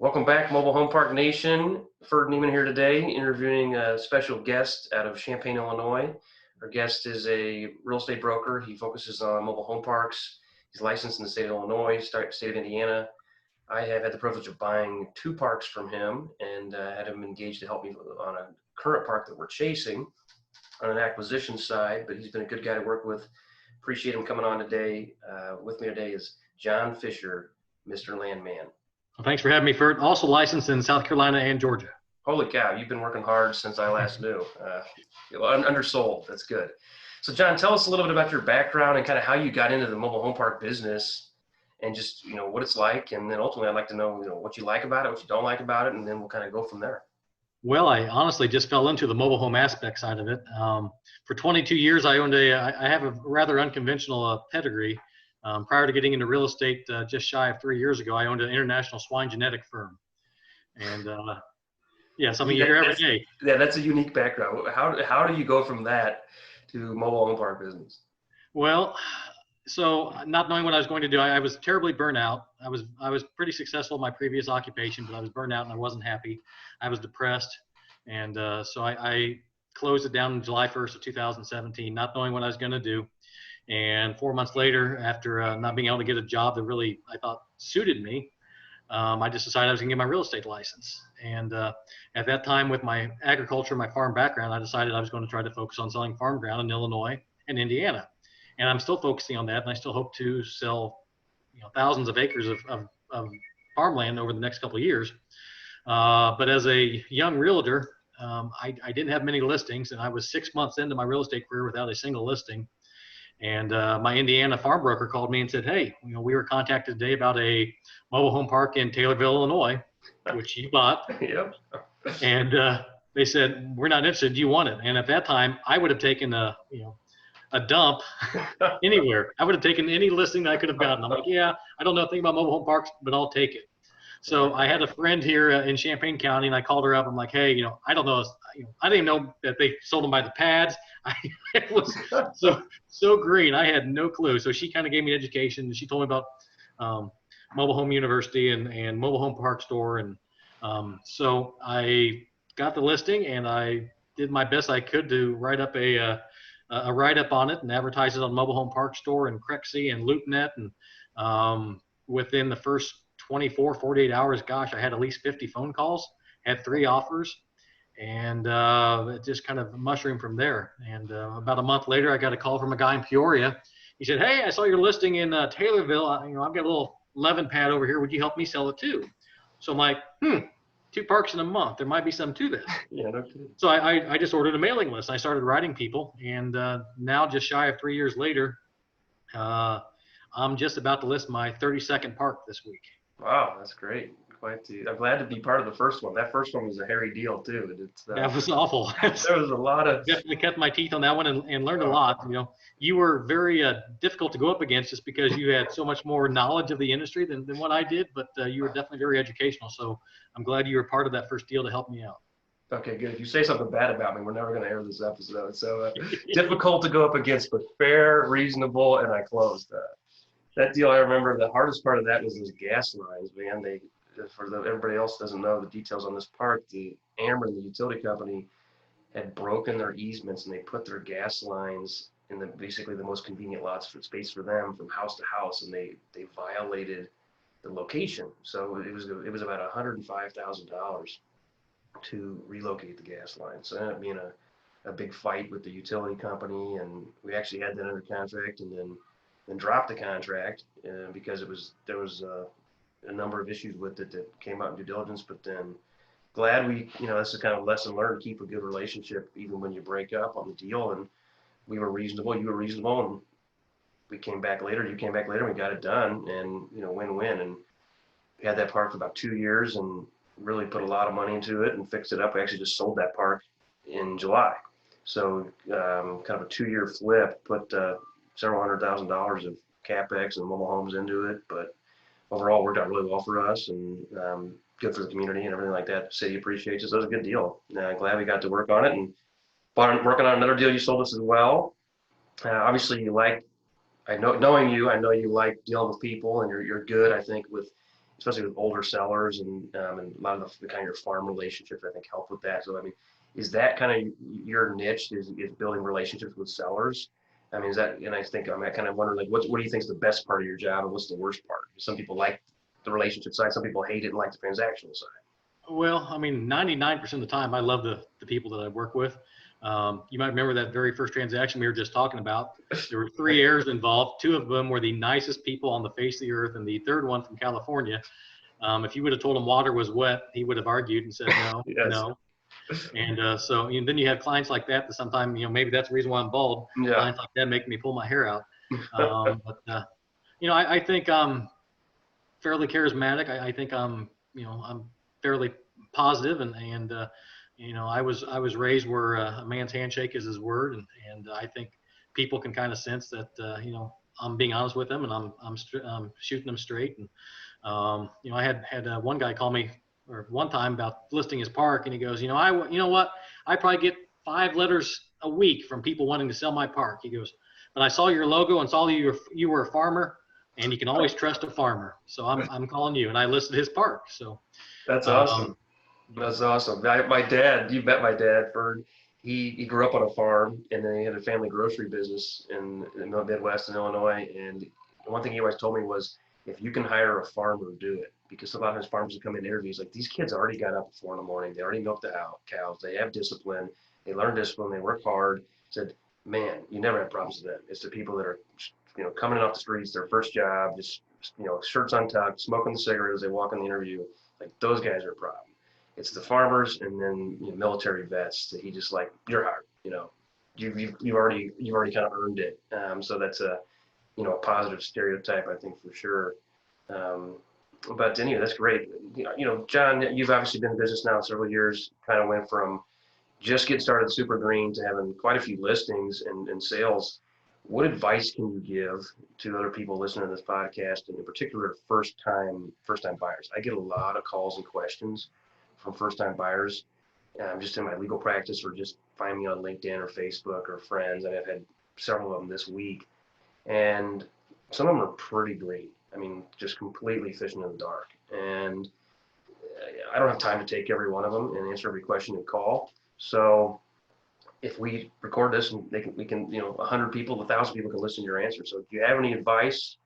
Welcome back, Mobile Home Park Nation. Ferd here today, interviewing a special guest out of Champaign, Illinois. Our guest is a real estate broker. He focuses on mobile home parks. He's licensed in the state of Illinois, state of Indiana. I have had the privilege of buying 2 parks from him and had him engaged to help me on a current park that we're chasing on an acquisition side, but he's been a good guy to work with. Appreciate him coming on today. With me today is John Fisher, Mr. Landman. Well, thanks for having me, Ferd. Also licensed in South Carolina and Georgia. Holy cow, you've been working hard since I last knew. Undersold, that's good. So John, tell us a little bit about your background and kind of how you got into the mobile home park business and just, what it's like. And then ultimately I'd like to know, what you like about it, what you don't like about it, and then we'll kind of go from there. Well, I honestly just fell into the mobile home aspect side of it. For 22 years, I have a rather unconventional pedigree. Prior to getting into real estate, just shy of 3 years ago, I owned an international swine genetic firm. And something you hear every day. Yeah, that's a unique background. How do you go from that to mobile home park business? Well, so not knowing what I was going to do, I was terribly burnt out. I was pretty successful in my previous occupation, but I was burnt out and I wasn't happy. I was depressed. And so I closed it down on July 1st of 2017, not knowing what I was going to do. And 4 months later, after not being able to get a job that really I thought suited me, I just decided I was going to get my real estate license. And at that time, with my agriculture, my farm background, I decided I was going to try to focus on selling farm ground in Illinois and Indiana. And I'm still focusing on that, and I still hope to sell thousands of acres of farmland over the next couple of years. But as a young realtor, I didn't have many listings, and I was 6 months into my real estate career without a single listing. And my Indiana farm broker called me and said, hey, we were contacted today about a mobile home park in Taylorville, Illinois, which he bought. Yep. And they said, we're not interested. Do you want it? And at that time, I would have taken a dump anywhere. I would have taken any listing that I could have gotten. I'm like, yeah, I don't know anything about mobile home parks, but I'll take it. So I had a friend here in Champaign County, and I called her up. I'm like, hey, I don't know. I didn't even know that they sold them by the pads. It was so green. I had no clue. So she kind of gave me education. She told me about Mobile Home University and Mobile Home Park Store. And so I got the listing, and I did my best I could to write up a write-up on it and advertise it on Mobile Home Park Store and Crexy and LoopNet. And within the first 48 hours, gosh, I had at least 50 phone calls, had 3 offers, and it just kind of mushroomed from there. And about a month later, I got a call from a guy in Peoria. He said, hey, I saw your listing in Taylorville. I've got a little 11 pad over here. Would you help me sell it too? So I'm like, 2 parks in a month. There might be some to this. Yeah, no kidding. So I just ordered a mailing list. I started writing people, and now just shy of 3 years later, I'm just about to list my 32nd park this week. Wow, that's great. I'm glad to be part of the first one. That first one was a hairy deal too. That was awful. There was a lot of definitely kept my teeth on that one and learned a lot. You were very difficult to go up against just because you had so much more knowledge of the industry than what I did, but you were definitely very educational. So I'm glad you were part of that first deal to help me out. Okay, good. If you say something bad about me, we're never going to air this episode. So difficult to go up against, but fair, reasonable, and I closed that deal. I remember the hardest part of that was those gas lines, man. Everybody else doesn't know the details on this park. The Ameren, the utility company, had broken their easements, and they put their gas lines in basically the most convenient lots for space for them from house to house, and they violated the location. So it was about $105,000 to relocate the gas line. So it ended up being a big fight with the utility company, and we actually had that under contract, and then dropped the contract because there was a number of issues with it that came out in due diligence. But then glad this is kind of a lesson learned, keep a good relationship even when you break up on the deal. And we were reasonable, you were reasonable, and we came back later, you came back later, and we got it done, and win-win. And we had that park for about 2 years and really put a lot of money into it and fixed it up. We actually just sold that park in July. So kind of a 2-year flip, put several $100,000 of CapEx and mobile homes into it, but overall worked out really well for us, and good for the community and everything like that. The city appreciates it. So it was a good deal. Glad we got to work on it, and working on another deal you sold us as well. Obviously knowing you, I know you like dealing with people, and you're good, I think, with especially with older sellers and a lot of the kind of your farm relationships, I think help with that. So, I mean, is that kind of your niche is building relationships with sellers? I mean, is that, and I think I'm kind of wondering, like, what do you think is the best part of your job and what's the worst part? Some people like the relationship side, some people hate it and like the transactional side. Well, I mean, 99% of the time, I love the people that I work with. You might remember that very first transaction we were just talking about. There were 3 heirs involved. 2 of them were the nicest people on the face of the earth, and the third one from California. If you would have told him water was wet, he would have argued and said no, Yes. no. And so then you have clients like that sometimes, maybe that's the reason why I'm bald. Yeah. Clients like that make me pull my hair out. I think I'm fairly charismatic. I think I'm fairly positive, and I was raised where a man's handshake is his word, and I think people can kind of sense that I'm being honest with them, and I'm shooting them straight. And I had one guy call me or one time about listing his park, and he goes, I probably get 5 letters a week from people wanting to sell my park. He goes, but I saw your logo and saw you were a farmer, and you can always trust a farmer. So I'm calling you, and I listed his park. So that's awesome. That's awesome. My dad, you met my dad, Ferd. He grew up on a farm, and then he had a family grocery business in the Midwest in Illinois. And one thing he always told me was, if you can hire a farmer, do it. Because a lot of his farmers would come in interviews like, these kids already got up at 4 a.m. They already milked the cows. They have discipline. They learn discipline. They work hard. Said, man, you never have problems with them. It's the people that are, coming off the streets, their first job, just, shirts untucked, smoking the cigarette as they walk in the interview. Like, those guys are a problem. It's the farmers and then military vets that he just like, you're hired. You've already kind of earned it. So that's a positive stereotype, I think, for sure. But anyway, that's great. John, you've obviously been in business now several years. Kind of went from just getting started super green to having quite a few listings and sales. What advice can you give to other people listening to this podcast, and in particular, first time buyers? I get a lot of calls and questions from first-time buyers, just in my legal practice, or just find me on LinkedIn or Facebook or friends. And I've had several of them this week, and some of them are pretty green. I mean, just completely fishing in the dark. And I don't have time to take every one of them and answer every question and call. So if we record this and we can 100 people, 1,000 people can listen to your answer. So do you have any advice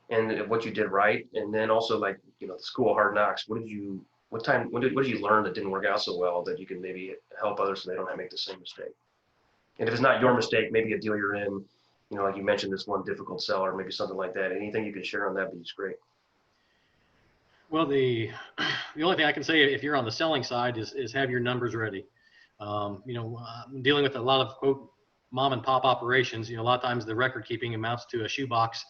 and what you did right? And then also, like, the school of hard knocks, what did you learn that didn't work out so well that you can maybe help others so they don't have to make the same mistake? And if it's not your mistake, maybe a deal you're in, like you mentioned, this one difficult seller, maybe something like that. Anything you can share on that would be great. Well, the only thing I can say, if you're on the selling side, is have your numbers ready. Dealing with a lot of quote mom and pop operations, a lot of times the record keeping amounts to a shoebox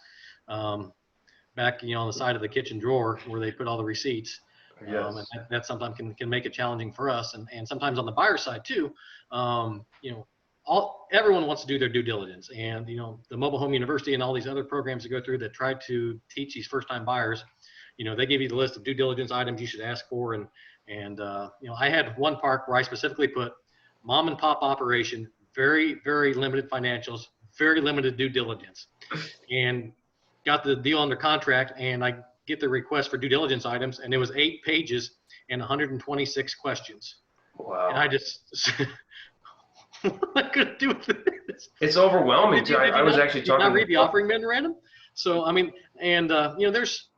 back on the side of the kitchen drawer where they put all the receipts. Yes. And that sometimes can make it challenging for us, and sometimes on the buyer side too. Everyone wants to do their due diligence, and the Mobile Home University and all these other programs that go through that try to teach these first-time buyers, they give you the list of due diligence items you should ask for, and I had one park where I specifically put mom and pop operation, very, very limited financials, very limited due diligence, and got the deal under contract, and I get the request for due diligence items, and it was 8 pages and 126 questions. Wow. And I just, what am I going to do with this? It's overwhelming. I was actually talking. Did not read the offering memorandum? So, I mean, and, there's,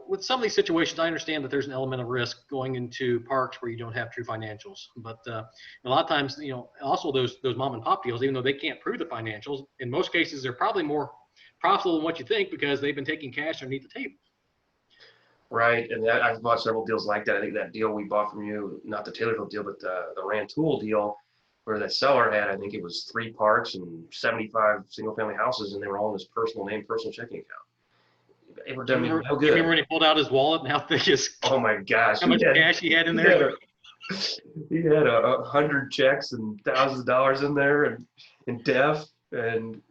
with some of these situations, I understand that there's an element of risk going into parks where you don't have true financials. But a lot of times, also those mom and pop deals, even though they can't prove the financials, in most cases, they're probably more profitable than what you think because they've been taking cash underneath the table. Right, and I've bought several deals like that. I think that deal we bought from you, not the Taylorville deal, but the Rantoul deal, where that seller had, I think it was 3 parks and 75 single-family houses, and they were all in his personal name, personal checking account. It were done no good. Remember when he pulled out his wallet and how thick his? Oh my gosh! How much cash he had in there? He had 100 checks and thousands of dollars in there, and in debt, and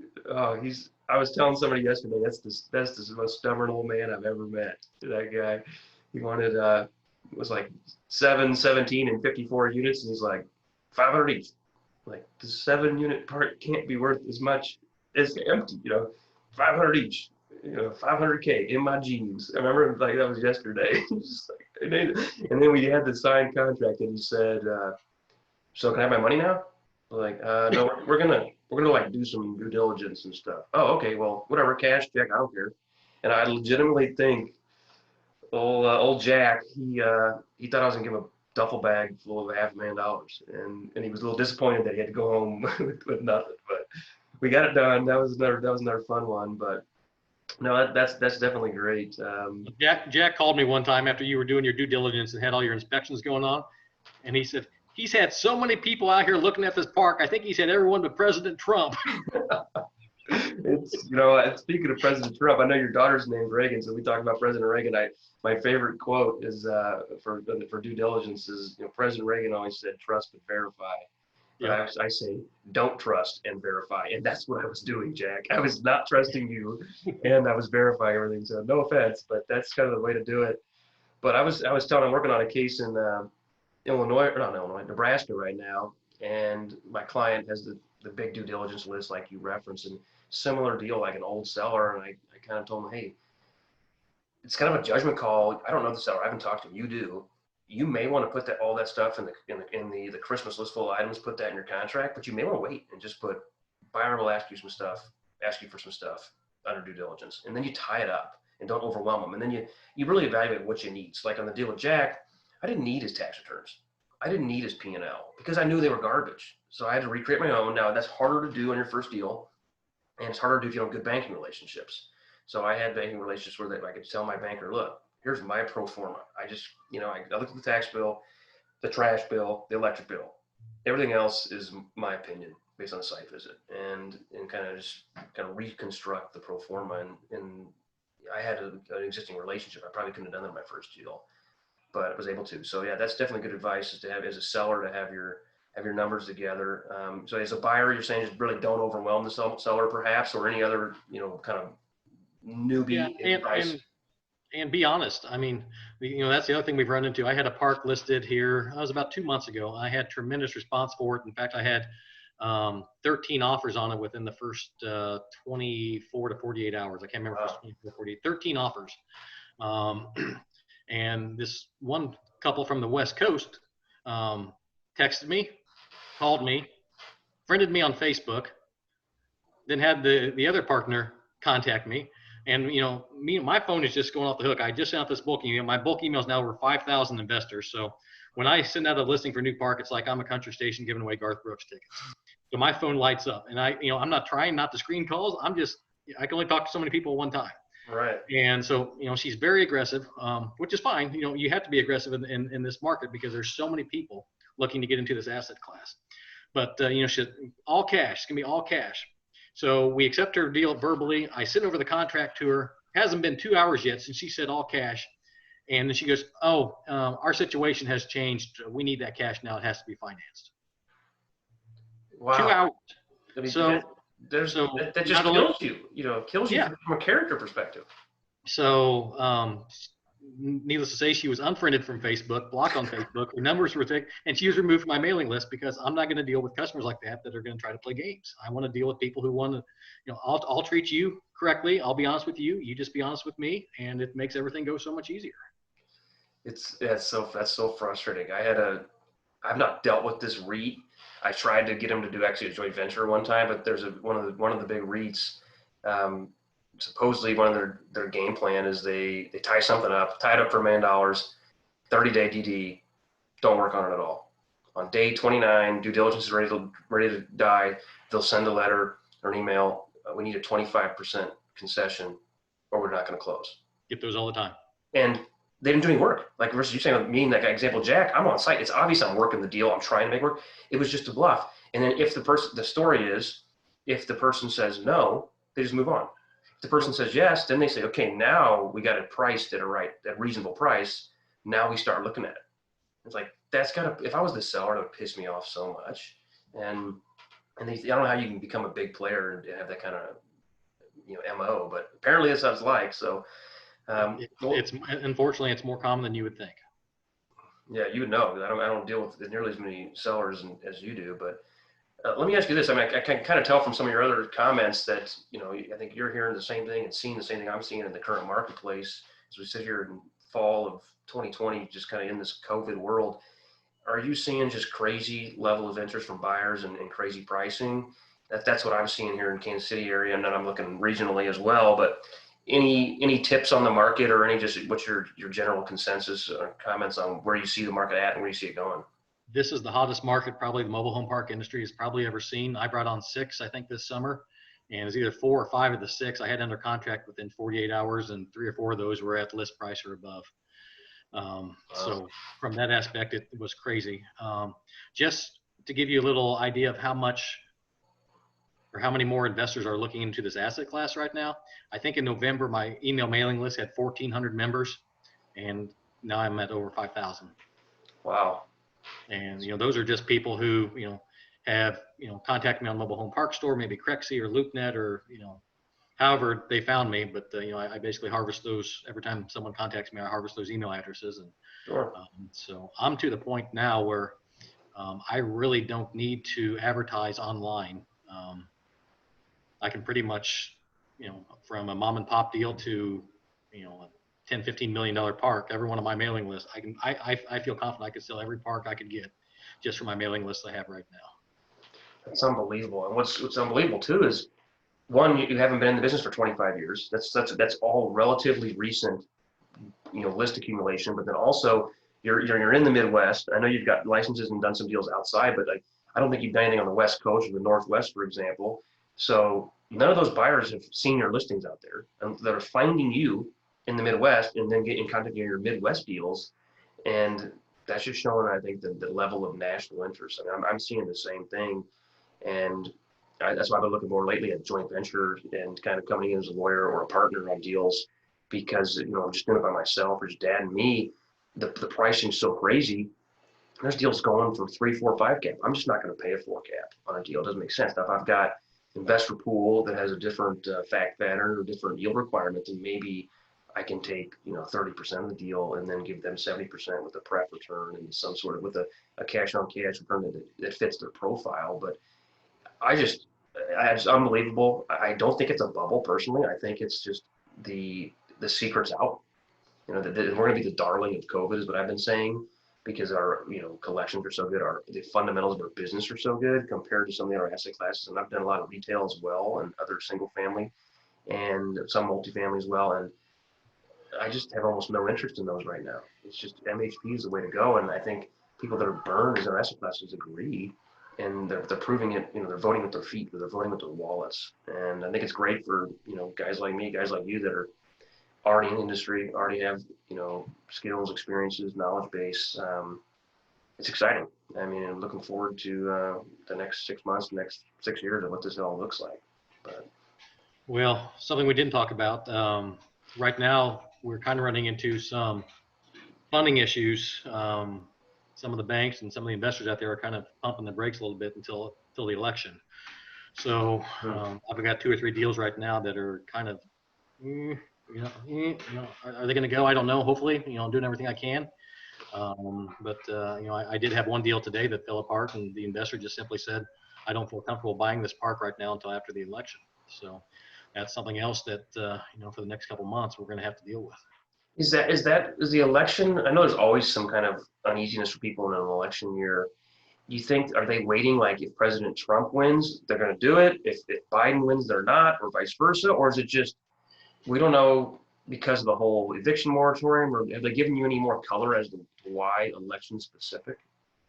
I was telling somebody yesterday, that's the most stubborn old man I've ever met. That guy, he wanted, it was like 7, 17, and 54 units, and he's like, 500 each. Like, the 7-unit part can't be worth as much as empty, 500 each. $500K in my jeans. I remember like that was yesterday. Just like, and then we had the signed contract, and he said, "So can I have my money now?" We're like, "No, we're gonna like do some due diligence and stuff." Oh, okay, well, whatever, cash, check, I don't care. And I legitimately think old Jack, he thought I was gonna give him a duffel bag full of $500,000, and he was a little disappointed that he had to go home with nothing. But we got it done. That was another fun one. But no, that's definitely great. Jack called me one time after you were doing your due diligence and had all your inspections going on, and he said he's had so many people out here looking at this park. I think he's had everyone but President Trump. It's speaking of President Trump, I know your daughter's named Reagan, so we talk about President Reagan. My favorite quote is for due diligence is, President Reagan always said, "Trust but verify." But Yeah. I say, don't trust and verify. And that's what I was doing, Jack. I was not trusting you, and I was verifying everything. So no offense, but that's kind of the way to do it. But I was telling, I'm working on a case in Nebraska right now, and my client has the big due diligence list like you referenced, and similar deal, like an old seller. And I kind of told him, hey, it's kind of a judgment call. I don't know the seller. I haven't talked to him. You do. You may want to put all that stuff in the Christmas list full of items, put that in your contract, but you may want to wait and just put buyer will ask you for some stuff under due diligence, and then you tie it up and don't overwhelm them. And then you really evaluate what you need. So like on the deal with Jack, I didn't need his tax returns. I didn't need his P&L because I knew they were garbage. So I had to recreate my own. Now that's harder to do on your first deal, and it's harder to do if you don't have good banking relationships. So I had banking relationships where I could tell my banker, look, here's my pro forma. I just, I look at the tax bill, the trash bill, the electric bill. Everything else is my opinion based on the site visit, and kind of reconstruct the pro forma. And I had an existing relationship. I probably couldn't have done that in my first deal, but I was able to. So yeah, that's definitely good advice, is to have, as a seller, to have your numbers together. So as a buyer, you're saying just really don't overwhelm the seller, perhaps, or any other kind of newbie advice. And be honest. I mean, that's the other thing we've run into. I had a park listed here. That was about 2 months ago. I had tremendous response for it. In fact, I had 13 offers on it within the first 24 to 48 hours. I can't remember if it was 24 to 48. 13 offers. And this one couple from the West Coast texted me, called me, friended me on Facebook, then had the other partner contact me. And, my phone is just going off the hook. I just sent out this bulk email. My bulk email is now over 5,000 investors. So when I send out a listing for a new park, it's like I'm a country station giving away Garth Brooks tickets. So my phone lights up, and I'm not trying not to screen calls. I can only talk to so many people at one time. Right. And so, she's very aggressive, which is fine. You have to be aggressive in this market because there's so many people looking to get into this asset class. But, she's all cash. It's going to be all cash. So we accept her deal verbally. I sent over the contract to her. Hasn't been 2 hours yet since she said all cash. And then she goes, our situation has changed. We need that cash now. It has to be financed. Wow. 2 hours. I mean, So that just kills you. Kills you from a character perspective. So needless to say, she was unfriended from Facebook, blocked on Facebook. Her numbers were thick, and she was removed from my mailing list because I'm not going to deal with customers like that are going to try to play games. I want to deal with people who want to, I'll treat you correctly. I'll be honest with you. You just be honest with me, and it makes everything go so much easier. That's so frustrating. I've not dealt with this REIT. I tried to get him to do actually a joint venture one time, but there's one of the big REITs. Supposedly one of their game plan is they tie something up, tie it up for $1 million, 30-day DD, don't work on it at all. On day 29, due diligence is ready to die. They'll send a letter or an email. We need a 25% concession, or we're not going to close. Get those all the time. And they didn't do any work. Like versus you saying, me and that guy example, Jack, I'm on site. It's obvious I'm working the deal. I'm trying to make work. It was just a bluff. And then if the story is, if the person says no, they just move on. If the person says yes, then they say, okay, now we got it priced at a reasonable price. Now we start looking at it. It's like, if I was the seller, it would piss me off so much. And I don't know how you can become a big player and have that kind of, MO, but apparently that's what it's like. So, it's unfortunately it's more common than you would think. Yeah, you would know. I don't deal with nearly as many sellers as you do, but Let me ask you this. I mean, I can kind of tell from some of your other comments that, I think you're hearing the same thing and seeing the same thing I'm seeing in the current marketplace as we sit here in fall of 2020, just kind of in this COVID world. Are you seeing just crazy level of interest from buyers and crazy pricing? That's what I'm seeing here in Kansas City area, and then I'm looking regionally as well. But any tips on the market, or any just what's your general consensus or comments on where you see the market at and where you see it going? This is the hottest market probably the mobile home park industry has probably ever seen. I brought on 6, I think, this summer, and it was either 4 or 5 of the 6 I had under contract within 48 hours, and 3 or 4 of those were at list price or above. So from that aspect, it was crazy. Just to give you a little idea of how much or how many more investors are looking into this asset class right now, I think in November my email mailing list had 1,400 members, and now I'm at over 5,000. Wow. And those are just people who have contacted me on Mobile Home Park Store, maybe Crexy or LoopNet, or however they found me. But I basically harvest those every time someone contacts me. I harvest those email addresses, and Sure. So I'm to the point now where I really don't need to advertise online. I can pretty much, from a mom and pop deal to, a 10, $15 million park, every one of my mailing lists, I feel confident I could sell every park I could get just from my mailing list I have right now. That's unbelievable. And what's unbelievable too is, one, you haven't been in the business for 25 years. That's all relatively recent, list accumulation. But then also you're in the Midwest. I know you've got licenses and done some deals outside, but I don't think you've done anything on the West Coast or the Northwest, for example. So none of those buyers have seen your listings out there, and that are finding you in the Midwest and then get in contact with your Midwest deals. And that's just showing, I think, the level of national interest. I mean, I'm seeing the same thing. And that's why I've been looking more lately at joint venture and kind of coming in as a lawyer or a partner on deals, because I'm just doing it by myself or just dad and me. The pricing's so crazy. There's deals going for 3, 4, 5 cap. I'm just not going to pay a 4 cap on a deal. It doesn't make sense. Now, if I've got investor pool that has a different fact pattern or different yield requirement, then maybe I can take 30% of the deal and then give them 70% with a pref return and some sort of with a cash on cash return that fits their profile. But it's unbelievable. I don't think it's a bubble personally. I think it's just the secret's out. We're going to be the darling of COVID is what I've been saying, because our collections are so good. The fundamentals of our business are so good compared to some of the other asset classes. And I've done a lot of retail as well, and other single family and some multifamily as well. And I just have almost no interest in those right now. It's just MHP is the way to go. And I think people that are burned as their asset classes agree, and they're proving it. They're voting with their feet, or they're voting with their wallets. And I think it's great for guys like me, guys like you that are already in the industry, already have skills, experiences, knowledge base. It's exciting. I mean, I'm looking forward to the next 6 months, next 6 years of what this all looks like. But well, something we didn't talk about right now, we're kind of running into some funding issues. Some of the banks and some of the investors out there are kind of pumping the brakes a little bit until the election. So I've got 2 or 3 deals right now that are kind of, are they going to go? I don't know. Hopefully, I'm doing everything I can. But I did have one deal today that fell apart, and the investor just simply said, I don't feel comfortable buying this park right now until after the election. So that's something else that, for the next couple of months, we're going to have to deal with. Is the election? I know there's always some kind of uneasiness for people in an election year. You think, are they waiting, like if President Trump wins, they're going to do it? If Biden wins, they're not, or vice versa? Or is it just, we don't know because of the whole eviction moratorium, or have they given you any more color as to why election specific?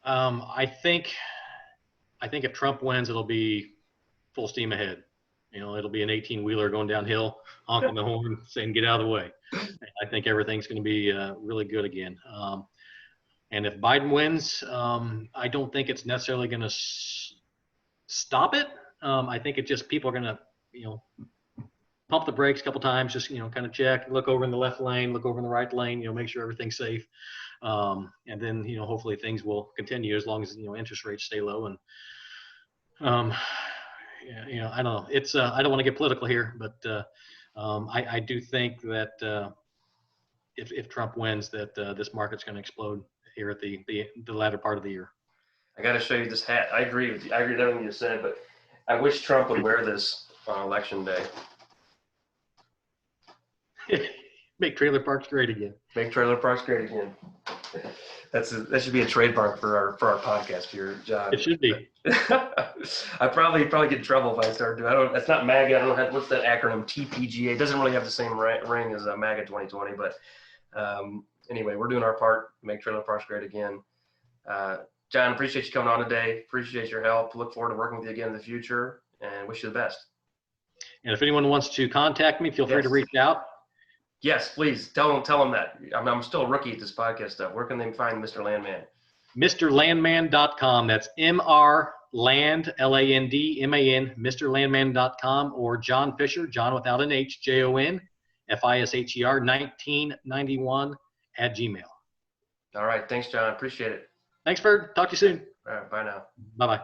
I think if Trump wins, it'll be full steam ahead. It'll be an 18-wheeler going downhill, honking the horn, saying, get out of the way. I think everything's going to be really good again. And if Biden wins, I don't think it's necessarily going to stop it. I think it just, people are going to, pump the brakes a couple times, just, kind of check, look over in the left lane, look over in the right lane, make sure everything's safe. And then, hopefully things will continue as long as, interest rates stay low. And, I don't know. It's, I don't want to get political here, but I do think that if Trump wins, that this market's going to explode here at the latter part of the year. I got to show you this hat. I agree with you. I agree with everything you said, but I wish Trump would wear this on election day. Make trailer parks great again. Make trailer parks great again. That should be a trademark for our podcast here, John. It should be. I probably get in trouble if I start doing. That's not MAGA. I don't know what's that acronym. TPGA. It doesn't really have the same ring as MAGA 2020. But anyway, we're doing our part. Make trailer parks great again. John, appreciate you coming on today. Appreciate your help. Look forward to working with you again in the future, and wish you the best. And if anyone wants to contact me, feel free to reach out. Yes, please tell them that. I'm still a rookie at this podcast stuff. Where can they find Mr. Landman? MrLandman.com. That's MRLand, LANDMAN, MrLandman.com, or John Fisher, John without an H, JON, FISHER 1991 @gmail. All right. Thanks, John. Appreciate it. Thanks, Ferd. Talk to you soon. All right. Bye now. Bye-bye.